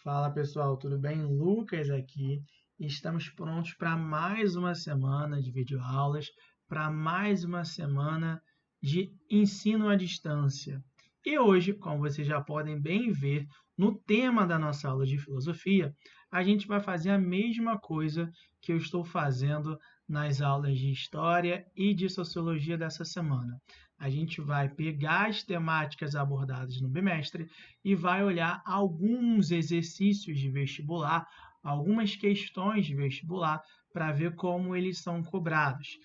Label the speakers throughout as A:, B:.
A: Fala pessoal, tudo bem? Lucas aqui. Estamos prontos para mais uma semana de videoaulas, para mais uma semana de ensino à distância. E hoje, como vocês já podem bem ver, no tema da nossa aula de filosofia, a gente vai fazer a mesma coisa que eu estou fazendo nas aulas de história e de sociologia dessa semana. A gente vai pegar as temáticas abordadas no bimestre e vai olhar alguns exercícios de vestibular, algumas questões de vestibular, para ver como eles são cobrados.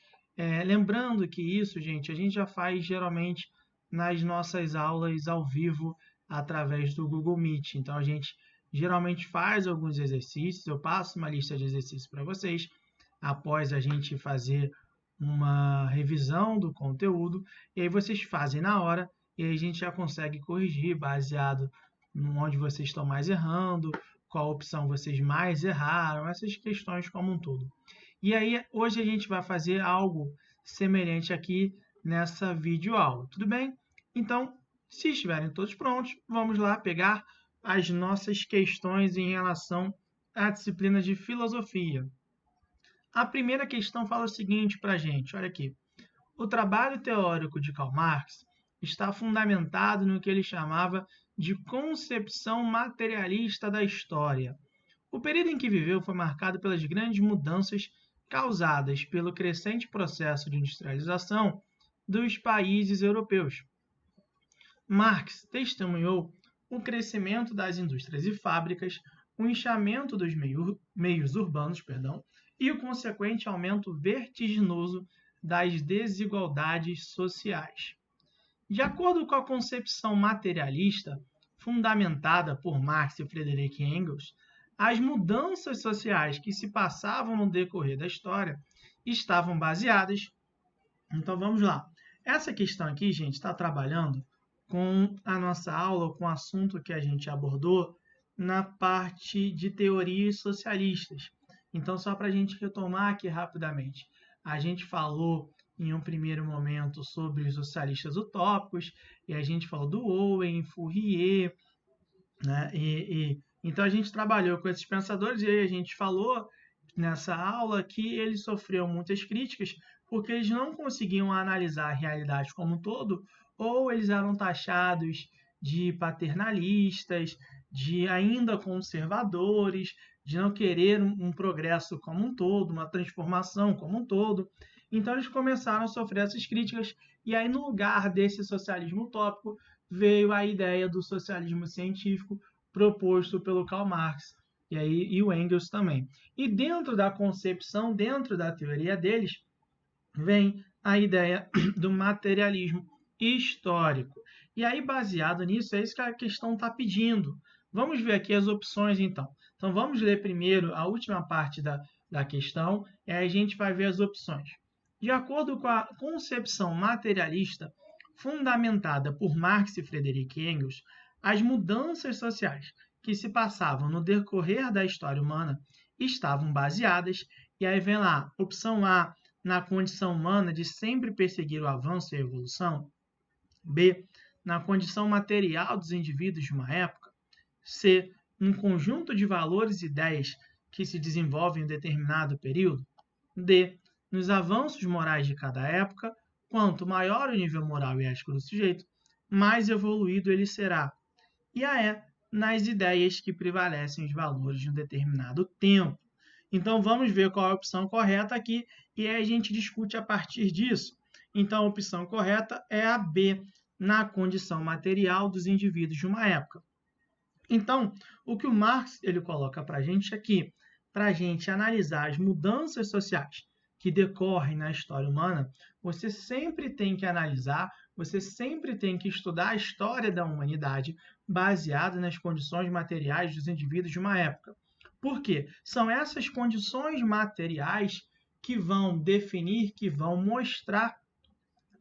A: Lembrando que isso, gente, a gente já faz geralmente nas nossas aulas ao vivo através do Google Meet. Então, a gente geralmente faz alguns exercícios, eu passo uma lista de exercícios para vocês, após a gente fazer uma revisão do conteúdo, e aí vocês fazem na hora, e aí a gente já consegue corrigir baseado onde vocês estão mais errando, qual opção vocês mais erraram, essas questões como um todo. E aí, hoje a gente vai fazer algo semelhante aqui nessa videoaula, tudo bem? Então, se estiverem todos prontos, vamos lá pegar as nossas questões em relação à disciplina de filosofia. A primeira questão fala o seguinte para a gente, olha aqui. O trabalho teórico de Karl Marx está fundamentado no que ele chamava de concepção materialista da história. O período em que viveu foi marcado pelas grandes mudanças causadas pelo crescente processo de industrialização dos países europeus. Marx testemunhou o crescimento das indústrias e fábricas, o inchamento dos meios urbanos, e o consequente aumento vertiginoso das desigualdades sociais. De acordo com a concepção materialista, fundamentada por Marx e Friedrich Engels, as mudanças sociais que se passavam no decorrer da história estavam baseadas. Então vamos lá. Essa questão aqui, gente, está trabalhando com a nossa aula, com o assunto que a gente abordou na parte de teorias socialistas. Então, só para a gente retomar aqui rapidamente, a gente falou em um primeiro momento sobre os socialistas utópicos, e a gente falou do Owen, Fourier, né? Então a gente trabalhou com esses pensadores e aí a gente falou nessa aula que eles sofriam muitas críticas porque eles não conseguiam analisar a realidade como um todo, ou eles eram taxados de paternalistas, de ainda conservadores, de não querer um progresso como um todo, uma transformação como um todo. Então eles começaram a sofrer essas críticas, e aí no lugar desse socialismo utópico veio a ideia do socialismo científico proposto pelo Karl Marx e o Engels também. E dentro da concepção, dentro da teoria deles, vem a ideia do materialismo histórico. E aí, baseado nisso, é isso que a questão está pedindo. Vamos ver aqui as opções, então. Então, vamos ler primeiro a última parte da questão, e aí a gente vai ver as opções. De acordo com a concepção materialista fundamentada por Marx e Friedrich Engels, as mudanças sociais que se passavam no decorrer da história humana estavam baseadas, e aí vem lá, opção A, na condição humana de sempre perseguir o avanço e a evolução, B, na condição material dos indivíduos de uma época, C, um conjunto de valores e ideias que se desenvolvem em um determinado período, D, nos avanços morais de cada época, quanto maior o nível moral e ético do sujeito, mais evoluído ele será, e a E, nas ideias que prevalecem os valores de um determinado tempo. Então, vamos ver qual é a opção correta aqui e aí a gente discute a partir disso. Então, a opção correta é a B, na condição material dos indivíduos de uma época. Então, o que o Marx ele coloca para a gente aqui, para a gente analisar as mudanças sociais que decorrem na história humana, você sempre tem que analisar, você sempre tem que estudar a história da humanidade baseada nas condições materiais dos indivíduos de uma época. Por quê? São essas condições materiais que vão definir, que vão mostrar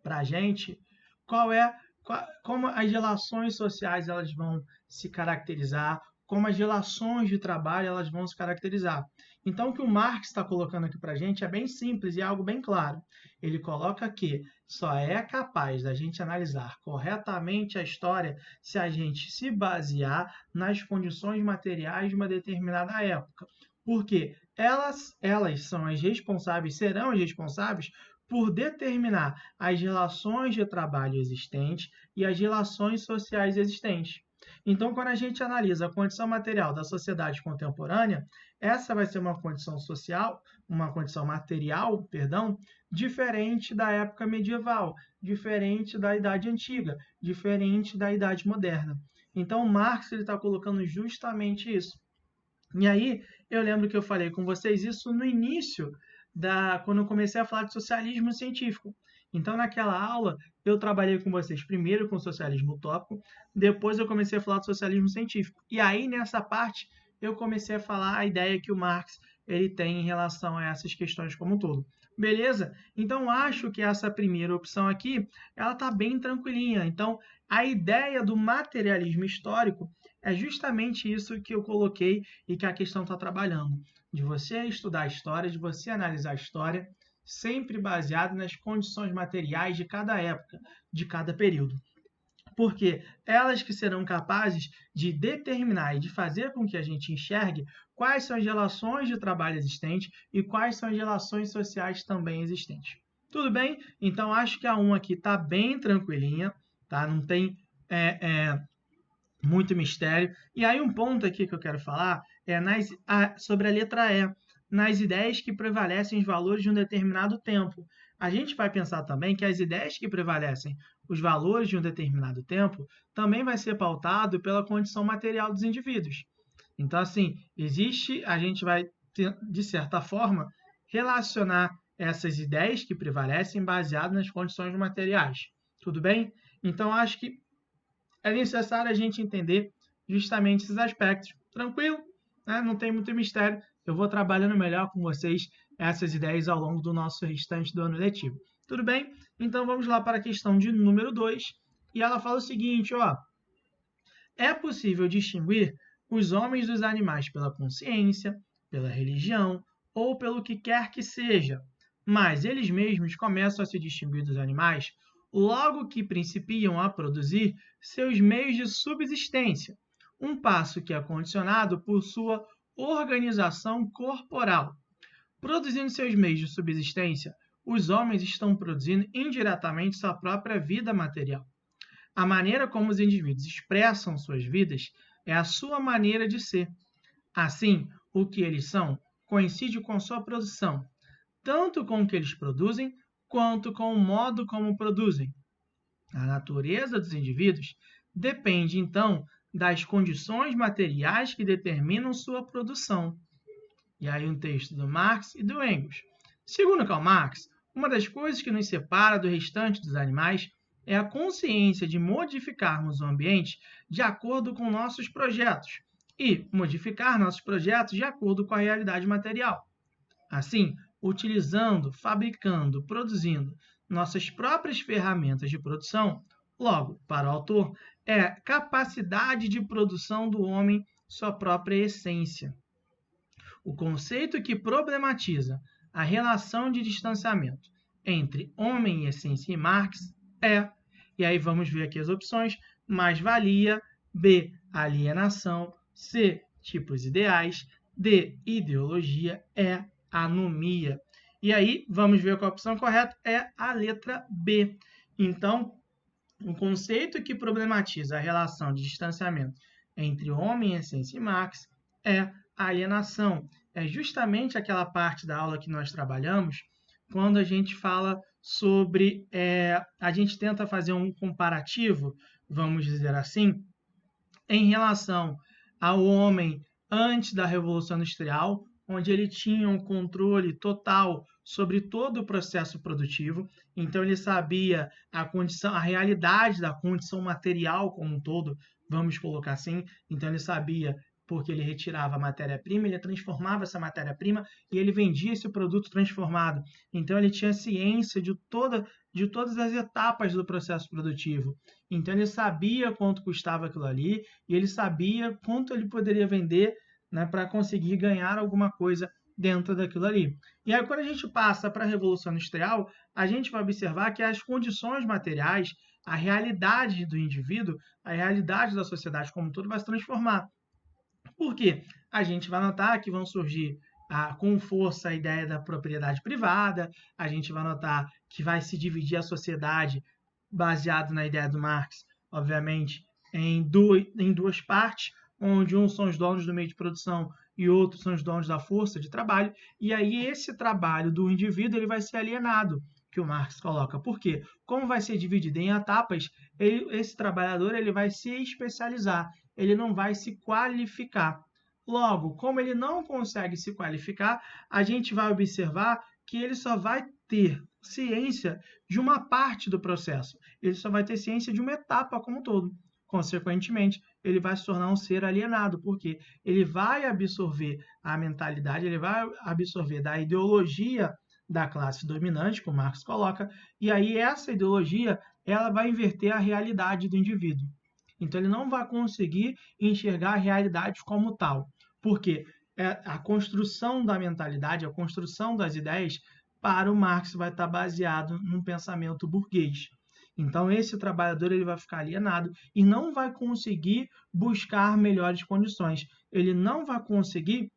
A: para a gente como as relações sociais elas vão se caracterizar, como as relações de trabalho elas vão se caracterizar. Então, o que o Marx está colocando aqui para a gente é bem simples e é algo bem claro. Ele coloca que só é capaz da gente analisar corretamente a história se a gente se basear nas condições materiais de uma determinada época. Porque elas são as responsáveis, serão as responsáveis por determinar as relações de trabalho existentes e as relações sociais existentes. Então, quando a gente analisa a condição material da sociedade contemporânea, essa vai ser uma condição social, uma condição material, perdão, diferente da época medieval, diferente da Idade Antiga, diferente da Idade Moderna. Então, Marx está colocando justamente isso. E aí, eu lembro que eu falei com vocês isso no início, quando eu comecei a falar de socialismo científico. Então, naquela aula, eu trabalhei com vocês primeiro com socialismo utópico, depois eu comecei a falar de socialismo científico. E aí, nessa parte, eu comecei a falar a ideia que o Marx ele tem em relação a essas questões como um todo. Beleza? Então, acho que essa primeira opção aqui, ela está bem tranquilinha. Então, a ideia do materialismo histórico é justamente isso que eu coloquei e que a questão está trabalhando. De você estudar a história, de você analisar a história, sempre baseado nas condições materiais de cada época, de cada período. Porque elas que serão capazes de determinar e de fazer com que a gente enxergue quais são as relações de trabalho existentes e quais são as relações sociais também existentes. Tudo bem? Então, acho que a 1 aqui está bem tranquilinha, tá? Não tem muito mistério. E aí um ponto aqui que eu quero falar é sobre a letra E, nas ideias que prevalecem os valores de um determinado tempo. A gente vai pensar também que as ideias que prevalecem os valores de um determinado tempo também vai ser pautado pela condição material dos indivíduos. Então, assim, a gente vai, de certa forma, relacionar essas ideias que prevalecem baseado nas condições materiais. Tudo bem? Então, acho que é necessário a gente entender justamente esses aspectos. Tranquilo? Né? Não tem muito mistério. Eu vou trabalhando melhor com vocês essas ideias ao longo do nosso restante do ano letivo. Tudo bem? Então vamos lá para a questão de número 2. E ela fala o seguinte, ó. É possível distinguir os homens dos animais pela consciência, pela religião ou pelo que quer que seja, mas eles mesmos começam a se distinguir dos animais logo que principiam a produzir seus meios de subsistência, um passo que é condicionado por sua organização corporal. Produzindo seus meios de subsistência, os homens estão produzindo indiretamente sua própria vida material. A maneira como os indivíduos expressam suas vidas é a sua maneira de ser. Assim, o que eles são coincide com sua produção, tanto com o que eles produzem, quanto com o modo como produzem. A natureza dos indivíduos depende, então, das condições materiais que determinam sua produção. E aí um texto do Marx e do Engels. Segundo Karl Marx, uma das coisas que nos separa do restante dos animais é a consciência de modificarmos o ambiente de acordo com nossos projetos e modificar nossos projetos de acordo com a realidade material. Assim, utilizando, fabricando, produzindo nossas próprias ferramentas de produção, logo, para o autor, é a capacidade de produção do homem sua própria essência. O conceito que problematiza a relação de distanciamento entre homem e essência em Marx é, e aí vamos ver aqui as opções, mais-valia, B, alienação, C, tipos ideais, D, ideologia, E, anomia. E aí, vamos ver qual a opção correta é a letra B. Então, o conceito que problematiza a relação de distanciamento entre homem, essência e Marx é a alienação. É justamente aquela parte da aula que nós trabalhamos quando a gente fala sobre... a gente tenta fazer um comparativo, vamos dizer assim, em relação ao homem antes da Revolução Industrial, onde ele tinha um controle total sobre todo o processo produtivo, então ele sabia a condição, a realidade da condição material como um todo, vamos colocar assim, então ele sabia porque ele retirava a matéria-prima, ele transformava essa matéria-prima e ele vendia esse produto transformado. Então, ele tinha ciência de todas as etapas do processo produtivo. Então, ele sabia quanto custava aquilo ali e ele sabia quanto ele poderia vender, né, para conseguir ganhar alguma coisa dentro daquilo ali. E aí, quando a gente passa para a Revolução Industrial, a gente vai observar que as condições materiais, a realidade do indivíduo, a realidade da sociedade como um todo vai se transformar. Por quê? A gente vai notar que vão surgir com força a ideia da propriedade privada, a gente vai notar que vai se dividir a sociedade baseado na ideia do Marx, obviamente, em duas partes, onde uns são os donos do meio de produção e outros são os donos da força de trabalho, e aí esse trabalho do indivíduo ele vai ser alienado, que o Marx coloca. Por quê? Como vai ser dividido em etapas, esse trabalhador ele vai se especializar, ele não vai se qualificar. Logo, como ele não consegue se qualificar, a gente vai observar que ele só vai ter ciência de uma parte do processo. Ele só vai ter ciência de uma etapa como um todo. Consequentemente, ele vai se tornar um ser alienado, porque ele vai absorver a mentalidade, ele vai absorver da ideologia da classe dominante, como Marx coloca, e aí essa ideologia ela vai inverter a realidade do indivíduo. Então ele não vai conseguir enxergar a realidade como tal, porque a construção da mentalidade, a construção das ideias para o Marx vai estar baseado num pensamento burguês. Então esse trabalhador ele vai ficar alienado e não vai conseguir buscar melhores condições. Ele não vai conseguir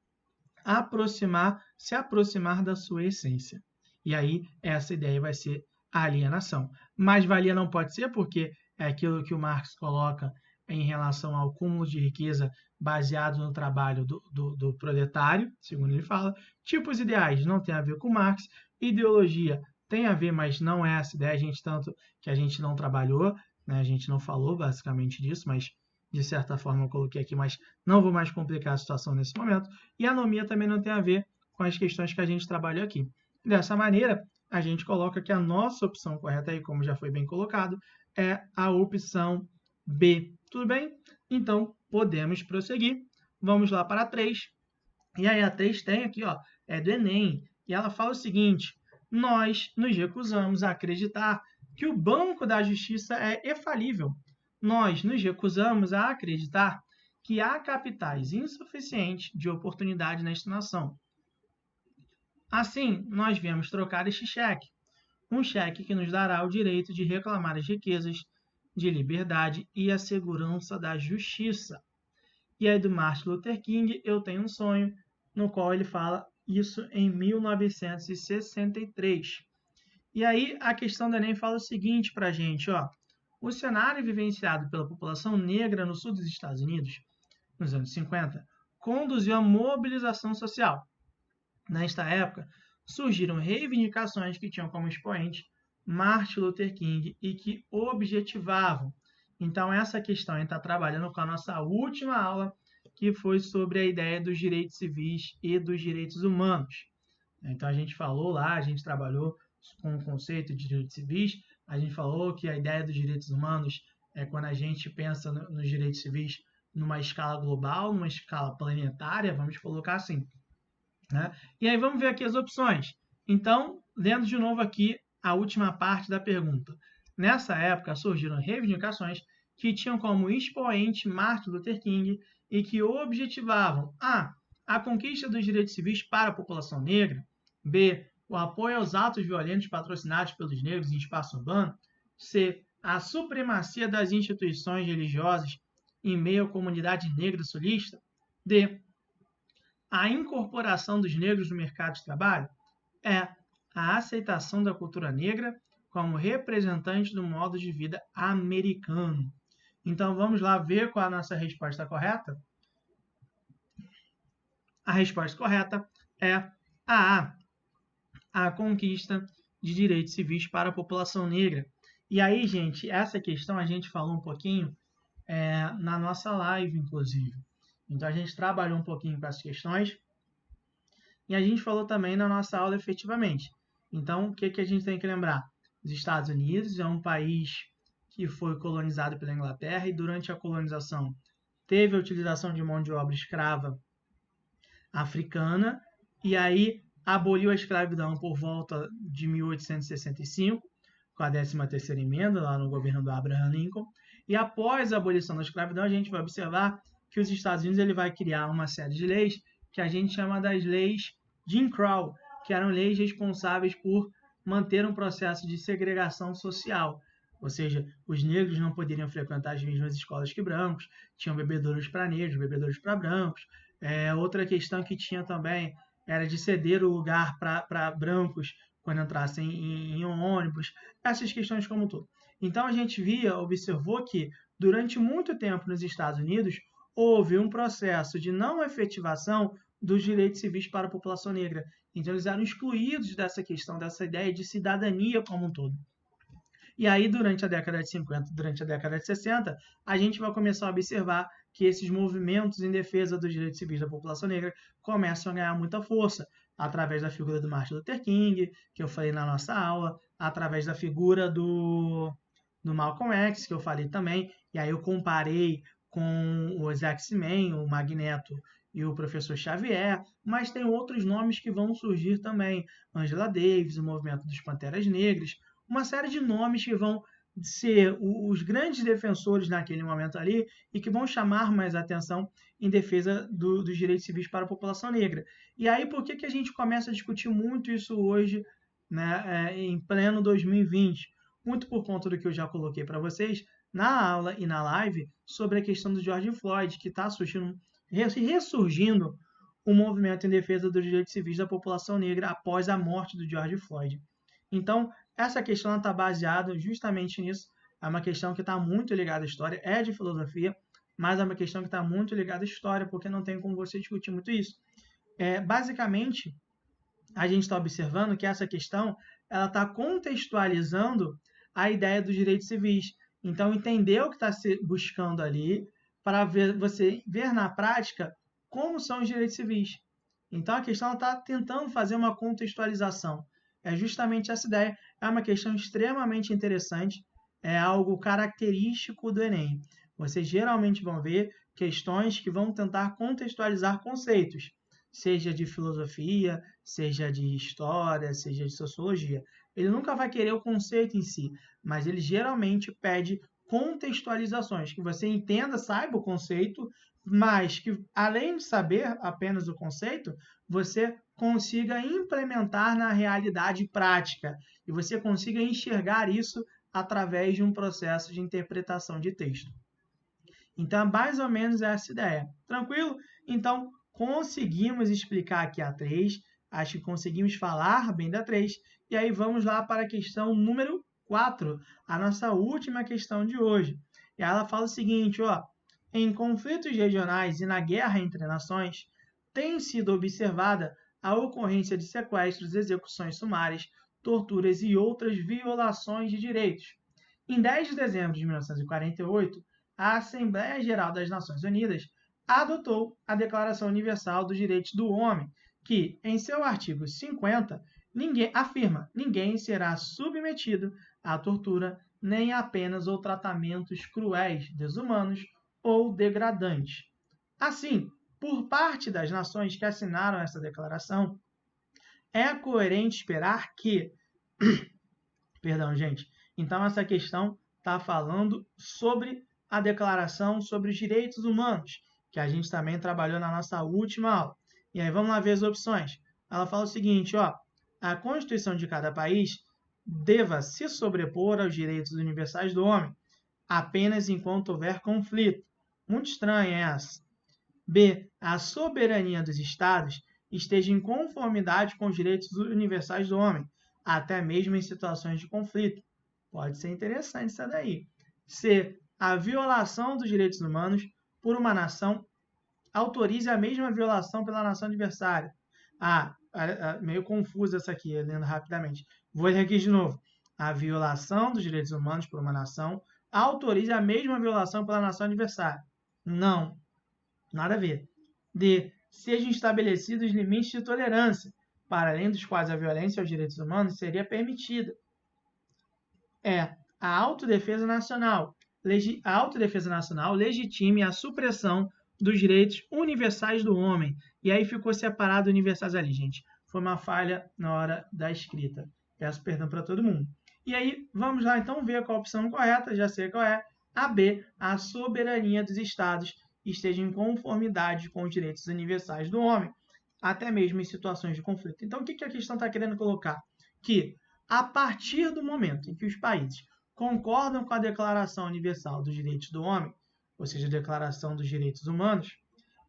A: se aproximar da sua essência. E aí essa ideia vai ser a alienação. Mais valia não pode ser porque é aquilo que o Marx coloca em relação ao cúmulo de riqueza baseado no trabalho do proletário, segundo ele fala. Tipos ideais não tem a ver com Marx. Ideologia tem a ver, mas não é essa ideia, tanto que a gente não trabalhou, né? A gente não falou basicamente disso, mas de certa forma eu coloquei aqui, mas não vou mais complicar a situação nesse momento. E anomia também não tem a ver com as questões que a gente trabalhou aqui. Dessa maneira, a gente coloca que a nossa opção correta, aí, como já foi bem colocado, é a opção B. Tudo bem? Então, podemos prosseguir. Vamos lá para a 3. E aí a 3 tem aqui, ó, é do Enem. E ela fala o seguinte: nós nos recusamos a acreditar que o Banco da Justiça é infalível. Nós nos recusamos a acreditar que há capitais insuficientes de oportunidade nesta nação. Assim, nós viemos trocar este cheque, um cheque que nos dará o direito de reclamar as riquezas, de liberdade e a segurança da justiça. E aí do Martin Luther King, Eu Tenho um Sonho, no qual ele fala isso em 1963. E aí a questão do Enem fala o seguinte para a gente, ó. O cenário vivenciado pela população negra no sul dos Estados Unidos, nos anos 50, conduziu à mobilização social. Nesta época, surgiram reivindicações que tinham como expoente Martin Luther King e que objetivavam. Então, essa questão a gente está trabalhando com a nossa última aula, que foi sobre a ideia dos direitos civis e dos direitos humanos. Então, a gente falou lá, a gente trabalhou com o conceito de direitos civis, a gente falou que a ideia dos direitos humanos é quando a gente pensa nos direitos civis numa escala global, numa escala planetária, vamos colocar assim. Né? E aí vamos ver aqui as opções. Então, lendo de novo aqui a última parte da pergunta. Nessa época surgiram reivindicações que tinham como expoente Martin Luther King e que objetivavam a conquista dos direitos civis para a população negra, b. o apoio aos atos violentos patrocinados pelos negros em espaço urbano, c. a supremacia das instituições religiosas em meio à comunidade negra sulista, d. a incorporação dos negros no mercado de trabalho, é a aceitação da cultura negra como representante do modo de vida americano. Então vamos lá ver qual é a nossa resposta correta. A resposta correta é a conquista de direitos civis para a população negra. E aí, gente, essa questão a gente falou um pouquinho na nossa live, inclusive. Então a gente trabalhou um pouquinho com essas questões e a gente falou também na nossa aula efetivamente. Então, o que a gente tem que lembrar? Os Estados Unidos é um país que foi colonizado pela Inglaterra e durante a colonização teve a utilização de mão de obra escrava africana, e aí aboliu a escravidão por volta de 1865, com a 13ª emenda, lá no governo do Abraham Lincoln. E após a abolição da escravidão, a gente vai observar que os Estados Unidos ele vai criar uma série de leis que a gente chama das leis Jim Crow, que eram leis responsáveis por manter um processo de segregação social. Ou seja, os negros não poderiam frequentar as mesmas escolas que brancos, tinham bebedouros para negros, bebedouros para brancos. Outra questão que tinha também era de ceder o lugar para brancos quando entrassem em ônibus, essas questões como um todo. Então a gente observou que durante muito tempo nos Estados Unidos houve um processo de não efetivação dos direitos civis para a população negra. Então eles eram excluídos dessa questão, dessa ideia de cidadania como um todo. E aí, durante a década de 50, durante a década de 60, a gente vai começar a observar que esses movimentos em defesa dos direitos civis da população negra começam a ganhar muita força, através da figura do Martin Luther King, que eu falei na nossa aula, através da figura do Malcolm X, que eu falei também, e aí eu comparei com os X-Men, o Magneto e o Professor Xavier, mas tem outros nomes que vão surgir também, Angela Davis, o movimento dos Panteras Negras, uma série de nomes que vão ser os grandes defensores naquele momento ali e que vão chamar mais atenção em defesa dos direitos civis para a população negra. E aí, por que a gente começa a discutir muito isso hoje, né, em pleno 2020? Muito por conta do que eu já coloquei para vocês na aula e na live sobre a questão do George Floyd, que está ressurgindo um movimento em defesa dos direitos civis da população negra após a morte do George Floyd. Então, essa questão está baseada justamente nisso. É uma questão que está muito ligada à história, é de filosofia, mas é uma questão que está muito ligada à história, porque não tem como você discutir muito isso. Basicamente, a gente está observando que essa questão ela está contextualizando a ideia dos direitos civis. Então, entender o que está se buscando ali para você ver na prática como são os direitos civis. Então, a questão está tentando fazer uma contextualização. É justamente essa ideia. É uma questão extremamente interessante, é algo característico do Enem. Vocês geralmente vão ver questões que vão tentar contextualizar conceitos, seja de filosofia, seja de história, seja de sociologia. Ele nunca vai querer o conceito em si, mas ele geralmente pede contextualizações, que você entenda, saiba o conceito, mas que além de saber apenas o conceito, você consiga implementar na realidade prática e você consiga enxergar isso através de um processo de interpretação de texto. Então, mais ou menos essa ideia. Tranquilo? Então, conseguimos explicar aqui a 3, acho que conseguimos falar bem da 3, e aí vamos lá para a questão número 4, a nossa última questão de hoje. E ela fala o seguinte, ó, em conflitos regionais e na guerra entre nações, tem sido observada a ocorrência de sequestros, execuções sumárias, torturas e outras violações de direitos. Em 10 de dezembro de 1948, a Assembleia Geral das Nações Unidas adotou a Declaração Universal dos Direitos do Homem, que, em seu artigo 50, afirma: ninguém será submetido à tortura nem a penas ou tratamentos cruéis, desumanos ou degradantes. Assim, por parte das nações que assinaram essa declaração, é coerente esperar que... Perdão, gente. Então, essa questão está falando sobre a Declaração sobre os Direitos Humanos, que a gente também trabalhou na nossa última aula. E aí, vamos lá ver as opções. Ela fala o seguinte, ó, a Constituição de cada país deva se sobrepor aos direitos universais do homem, apenas enquanto houver conflito. Muito estranha essa. B. A soberania dos Estados esteja em conformidade com os direitos universais do homem, até mesmo em situações de conflito. Pode ser interessante isso daí. C. A violação dos direitos humanos por uma nação autorize a mesma violação pela nação adversária. Meio confusa essa aqui, lendo rapidamente. Vou ler aqui de novo. A violação dos direitos humanos por uma nação autorize a mesma violação pela nação adversária. Não. Nada a ver. D. Sejam estabelecidos limites de tolerância, para além dos quais a violência aos direitos humanos seria permitida. A autodefesa nacional. a autodefesa nacional legitime a supressão dos direitos universais do homem. E aí ficou separado universais ali, gente. Foi uma falha na hora da escrita. Peço perdão para todo mundo. E aí, vamos lá então ver qual a opção correta, já sei qual é. A B, a soberania dos estados esteja em conformidade com os direitos universais do homem, até mesmo em situações de conflito. Então, o que a questão está querendo colocar? Que, a partir do momento em que os países concordam com a Declaração Universal dos Direitos do Homem, ou seja, a Declaração dos Direitos Humanos,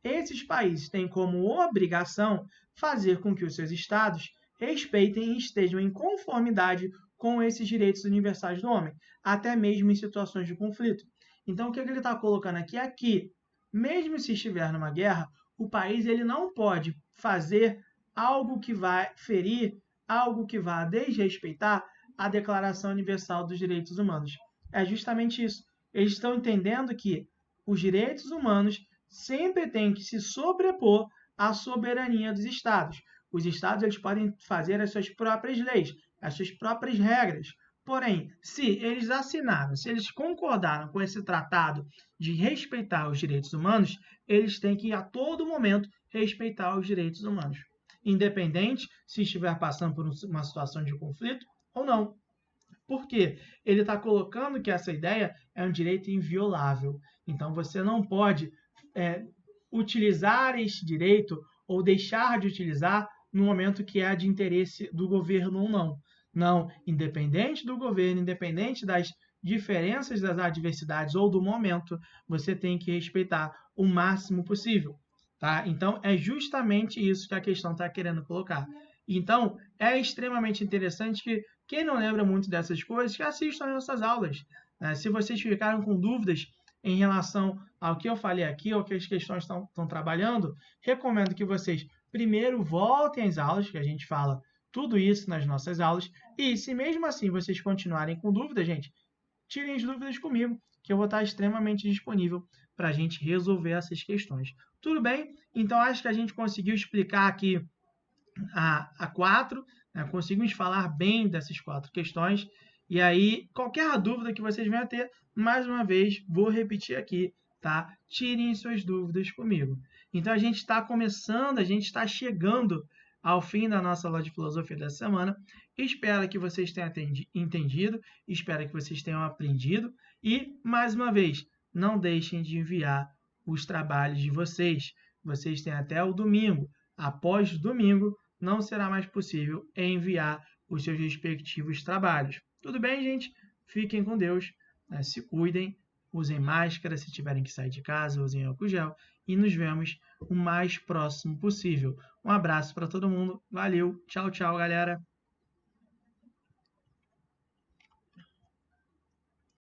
A: esses países têm como obrigação fazer com que os seus estados respeitem e estejam em conformidade com esses direitos universais do homem, até mesmo em situações de conflito. Então, o que ele está colocando aqui é que, mesmo se estiver numa guerra, o país ele não pode fazer algo que vai ferir, algo que vá desrespeitar a Declaração Universal dos Direitos Humanos. É justamente isso. Eles estão entendendo que os direitos humanos sempre têm que se sobrepor à soberania dos estados. Os estados eles podem fazer as suas próprias leis, as suas próprias regras. Porém, se eles assinaram, se eles concordaram com esse tratado de respeitar os direitos humanos, eles têm que, a todo momento, respeitar os direitos humanos, independente se estiver passando por uma situação de conflito ou não. Por quê? Ele está colocando que essa ideia é um direito inviolável. Então, você não pode utilizar este direito ou deixar de utilizar no momento que é de interesse do governo ou não. Não, independente do governo, independente das diferenças, das adversidades ou do momento, você tem que respeitar o máximo possível. Tá? Então, é justamente isso que a questão está querendo colocar. Então, é extremamente interessante que quem não lembra muito dessas coisas, que assistam as nossas aulas. Né? Se vocês ficaram com dúvidas em relação ao que eu falei aqui, ou que as questões estão trabalhando, recomendo que vocês primeiro voltem às aulas, que a gente fala tudo isso nas nossas aulas, e se mesmo assim vocês continuarem com dúvidas, gente, tirem as dúvidas comigo, que eu vou estar extremamente disponível para a gente resolver essas questões. Tudo bem? Então, acho que a gente conseguiu explicar aqui a 4, né? Conseguimos falar bem dessas 4 questões. E aí, qualquer dúvida que vocês venham a ter, mais uma vez, vou repetir aqui, tá? Tirem suas dúvidas comigo. Então, a gente está começando, a gente está chegando ao fim da nossa aula de filosofia dessa semana. Espero que vocês tenham entendido, espero que vocês tenham aprendido. E, mais uma vez, não deixem de enviar os trabalhos de vocês. Vocês têm até o domingo. Após o domingo, não será mais possível enviar os seus respectivos trabalhos. Tudo bem, gente? Fiquem com Deus, né? Se cuidem, usem máscara se tiverem que sair de casa, usem álcool gel e nos vemos o mais próximo possível. Um abraço para todo mundo, valeu, tchau, tchau, galera!